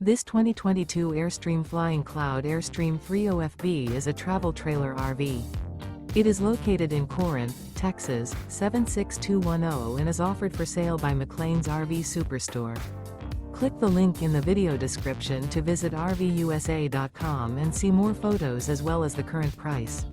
This 2022 Airstream Flying Cloud AIRSTREAM 30FB is a travel trailer RV. It is located in Corinth, Texas, 76210 and is offered for sale by McClain's RV Superstore. Click the link in the video description to visit RVUSA.com and see more photos as well as the current price.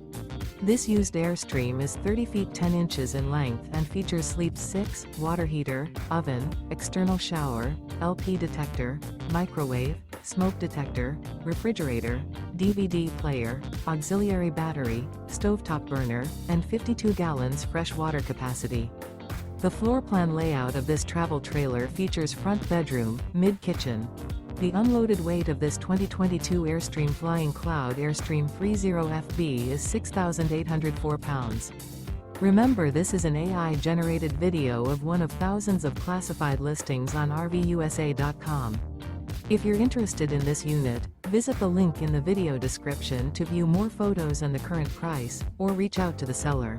This used Airstream is 30 feet 10 inches in length and features sleep 6, water heater, oven, external shower, LP detector, microwave, smoke detector, refrigerator, DVD player, auxiliary battery, stovetop burner, and 52 gallons fresh water capacity. The floor plan layout of this travel trailer features front bedroom, mid-kitchen. The unloaded weight of this 2022 Airstream Flying Cloud AIRSTREAM 30FB is 6,804 pounds. Remember, this is an AI-generated video of one of thousands of classified listings on RVUSA.com. If you're interested in this unit, visit the link in the video description to view more photos and the current price, or reach out to the seller.